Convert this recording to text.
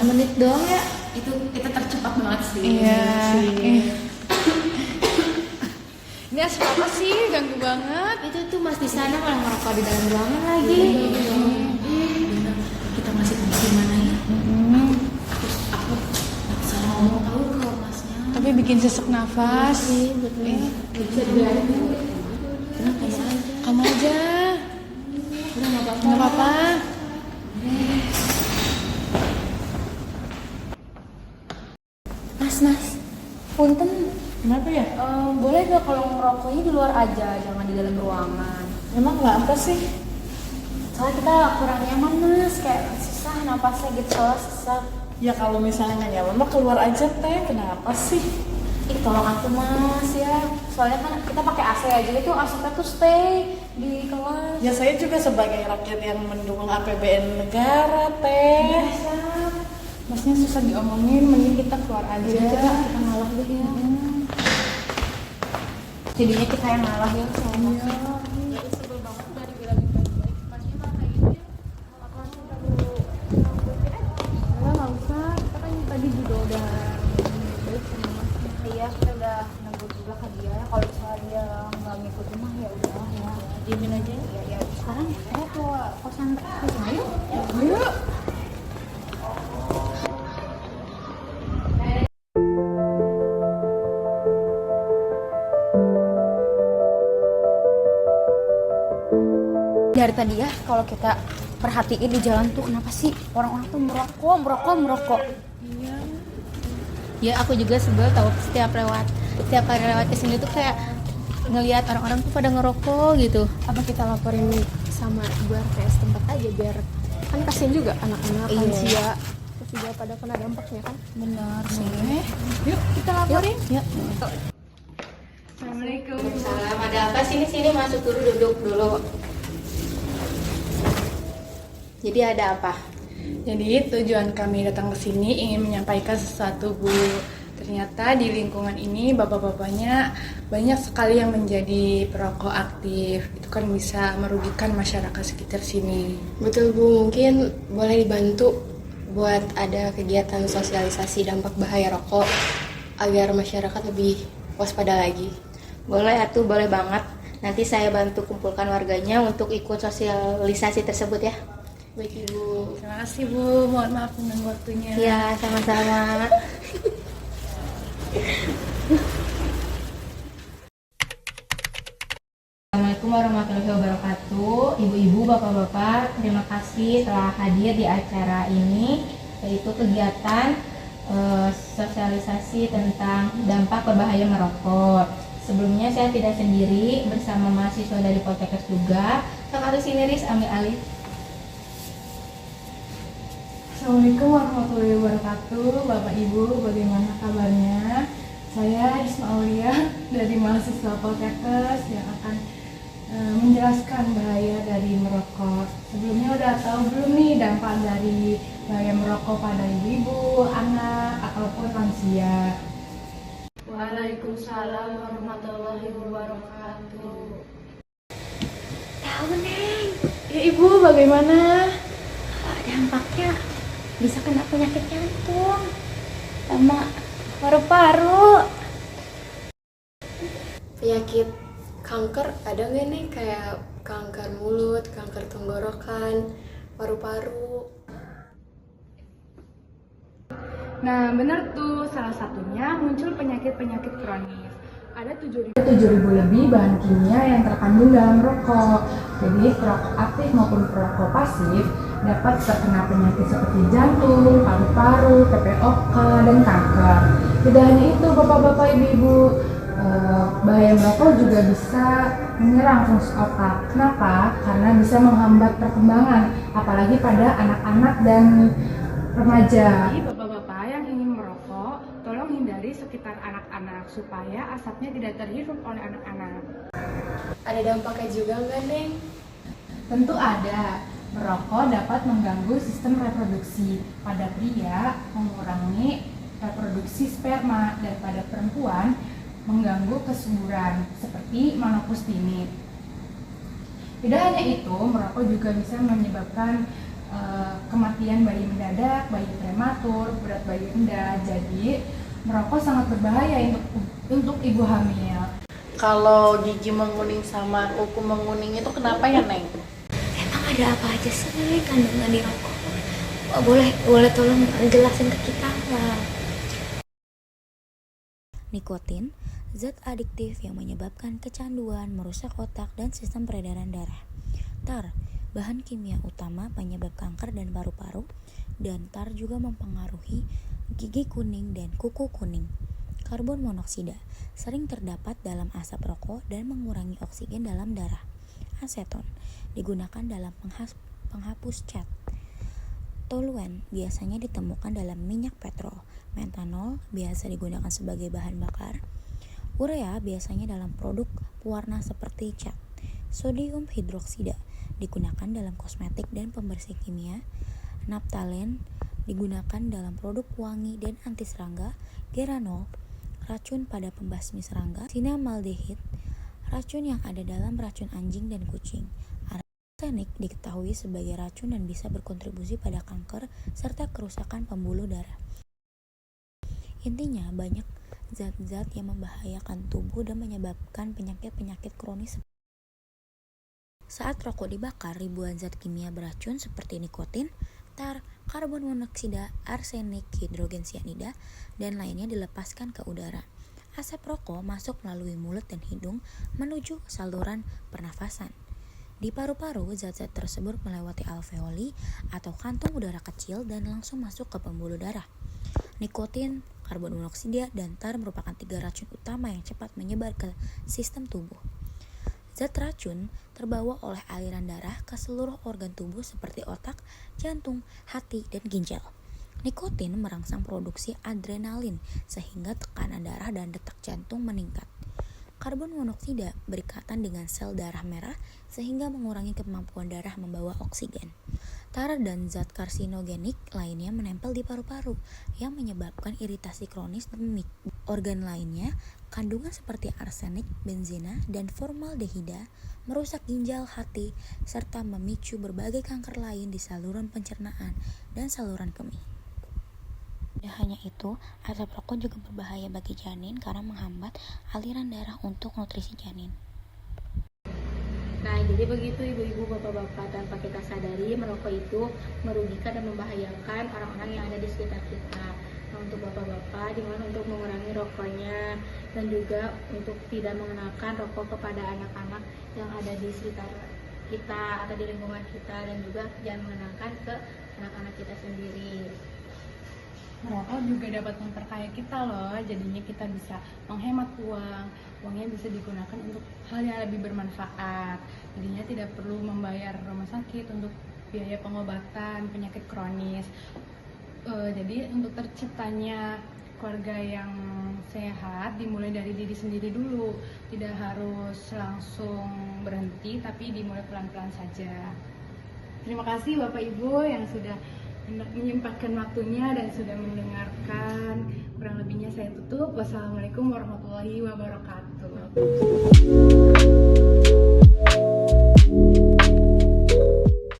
menit doang ya. Itu tercepat banget sih. Iya. Ini asap apa sih? Ganggu banget. Itu tuh Mas di sana malah ngerokok di dalam ruangan lagi. Kita masih tempat di mana ya? Aku salah ngomong tahu ke masnya. Tapi bikin sesak nafas. Bisa dibiarin dulu. Kenapa ya? Kamu aja. Udah nggak apa-apa. Nggak apa-apa. Mas, punten. Kenapa ya? Boleh gak kalau ngerokoknya di luar aja, jangan di dalam ruangan? Emang nggak apa sih? Soalnya kita kurang nyaman mas, kayak susah napasnya gitu, soalnya susah. Ya kalau misalnya nggak nyaman mah keluar aja teh. Kenapa sih? Ih tolong aku mas ya, soalnya kan kita pakai AC aja itu asapnya tuh stay di kelas. Ya saya juga sebagai rakyat yang mendukung APBN negara teh. Masnya susah diomongin, mending kita keluar aja. Jadi kita ngalah deh ya. Jadinya kita yang ngalah ya sama masnya. Ya sebel banget udah dibilangin baik-baik. Masnya mah kayak gitu ya. Aku langsung udah nggak usah. Kita kan tadi juga udah baik sama masnya. Iya kita udah nunggu juga ke dia. Kalau misalnya dia nggak ngikutin mah ya udah ya. Diemin aja ya. Ya sekarang saya ke kosan kita yuk. Yuk. Dari tadi ya kalau kita perhatiin di jalan tuh kenapa sih orang-orang tuh merokok. Iya. Ya aku juga sebel tahu setiap kali lewat kesini tuh kayak ngelihat orang-orang tuh pada ngerokok gitu. Apa kita laporin sama ibu RT setempat aja biar kan kasihan juga anak-anak lansia terus juga pada kena dampaknya kan. Benar sih. Yuk kita laporin. Yuk. Assalamualaikum. Salam, ada apa? Sini masuk dulu, duduk dulu. Jadi ada apa? Jadi tujuan kami datang ke sini ingin menyampaikan sesuatu Bu. Ternyata di lingkungan ini bapak-bapaknya banyak sekali yang menjadi perokok aktif. Itu kan bisa merugikan masyarakat sekitar sini. Betul Bu, mungkin boleh dibantu buat ada kegiatan sosialisasi dampak bahaya rokok agar masyarakat lebih waspada lagi. Boleh atuh, boleh banget. Nanti saya bantu kumpulkan warganya untuk ikut sosialisasi tersebut ya. Baik Ibu. Terima kasih Bu, mohon maaf mengganggu waktunya. Ya, sama-sama. Assalamualaikum warahmatullahi wabarakatuh. Ibu-ibu, bapak-bapak, terima kasih telah hadir di acara ini, yaitu kegiatan sosialisasi tentang dampak berbahaya merokok. Sebelumnya saya tidak sendiri, bersama mahasiswa dari Poltekkes juga. Sekali sini Riz, ambil alih. Assalamualaikum warahmatullahi wabarakatuh. Bapak Ibu, bagaimana kabarnya? Saya Isma Aulia dari mahasiswa Poltekkes yang akan menjelaskan bahaya dari merokok. Sebelumnya udah tahu belum nih dampak dari bahaya merokok pada ibu-ibu, anak, ataupun lansia? Waalaikumsalam warahmatullahi wabarakatuh. Tahu Neng, Ya Ibu, bagaimana? dampaknya bisa kena penyakit jantung sama paru-paru. Penyakit kanker ada nggak nih, kayak kanker mulut, kanker tenggorokan, paru-paru? Nah benar tuh, salah satunya muncul penyakit-penyakit kronis. Ada 7.000 lebih bahan kimia yang terkandung dalam rokok. Jadi perokok aktif maupun perokok pasif dapat terkena penyakit seperti jantung, paru-paru, TPOK, dan kanker. Tidak hanya itu bapak-bapak, ibu-ibu, bahaya merokok juga bisa menyerang fungsi otak. Kenapa? Karena bisa menghambat perkembangan, apalagi pada anak-anak dan remaja. Jadi bapak-bapak yang ingin merokok, tolong hindari sekitar anak-anak supaya asapnya tidak terhirup oleh anak-anak. Ada dampaknya juga nggak Neng? Tentu ada. Merokok dapat mengganggu sistem reproduksi. Pada pria, mengurangi reproduksi sperma, dan pada perempuan mengganggu kesuburan seperti menopause dini. Tidak hanya itu, merokok juga bisa menyebabkan kematian bayi mendadak, bayi prematur, berat bayi rendah. Jadi merokok sangat berbahaya untuk ibu hamil. Kalau gigi menguning sama kuku menguning itu kenapa ya, Neng? Emang ada apa aja sih kandungan di rokok? Boleh tolong jelasin ke kita nggak? Nikotin, zat adiktif yang menyebabkan kecanduan, merusak otak dan sistem peredaran darah. Tar, bahan kimia utama penyebab kanker dan paru-paru, dan tar juga mempengaruhi gigi kuning dan kuku kuning. Karbon monoksida sering terdapat dalam asap rokok dan mengurangi oksigen dalam darah. Aseton digunakan dalam penghapus cat. Toluen biasanya ditemukan dalam minyak petrol. Metanol biasa digunakan sebagai bahan bakar. Urea biasanya dalam produk pewarna seperti cat. Sodium hidroksida digunakan dalam kosmetik dan pembersih kimia. Naphthalen digunakan dalam produk wangi dan anti serangga. Geranol, racun pada pembasmi serangga. Cinamaldehid, racun yang ada dalam racun anjing dan kucing. Arsenik diketahui sebagai racun dan bisa berkontribusi pada kanker serta kerusakan pembuluh darah. Intinya, banyak zat-zat yang membahayakan tubuh dan menyebabkan penyakit-penyakit kronis. Saat rokok dibakar, ribuan zat kimia beracun seperti nikotin, tar, karbon monoksida, arsenik, hidrogen sianida, dan lainnya dilepaskan ke udara. Asap rokok masuk melalui mulut dan hidung menuju saluran pernafasan. Di paru-paru, zat-zat tersebut melewati alveoli atau kantong udara kecil dan langsung masuk ke pembuluh darah. Nikotin, karbon monoksida, dan tar merupakan 3 racun utama yang cepat menyebar ke sistem tubuh. Zat racun terbawa oleh aliran darah ke seluruh organ tubuh seperti otak, jantung, hati, dan ginjal. Nikotin merangsang produksi adrenalin sehingga tekanan darah dan detak jantung meningkat. Karbon monoksida berikatan dengan sel darah merah sehingga mengurangi kemampuan darah membawa oksigen. Tar dan zat karsinogenik lainnya menempel di paru-paru yang menyebabkan iritasi kronis dan organ lainnya. Kandungan seperti arsenik, benzina, dan formaldehida merusak ginjal, hati, serta memicu berbagai kanker lain di saluran pencernaan dan saluran kemih. Tidak hanya itu, asap rokok juga berbahaya bagi janin karena menghambat aliran darah untuk nutrisi janin. Nah, jadi begitu ibu-ibu, bapak-bapak, tanpa kita sadari merokok itu merugikan dan membahayakan orang-orang yang ada di sekitar kita. Nah, untuk bapak-bapak, gimana untuk mengurangi rokoknya dan juga untuk tidak mengenalkan rokok kepada anak-anak yang ada di sekitar kita atau di lingkungan kita, dan juga jangan mengenalkan ke anak-anak kita sendiri. Merokok juga dapat memperkaya kita loh, jadinya kita bisa menghemat uangnya bisa digunakan untuk hal yang lebih bermanfaat. Jadinya tidak perlu membayar rumah sakit untuk biaya pengobatan penyakit kronis. Jadi untuk terciptanya keluarga yang sehat dimulai dari diri sendiri dulu, tidak harus langsung berhenti tapi dimulai pelan-pelan saja. Terima kasih Bapak Ibu yang sudah menyempatkan waktunya dan sudah mendengarkan. Kurang lebihnya saya tutup. Wassalamualaikum warahmatullahi wabarakatuh.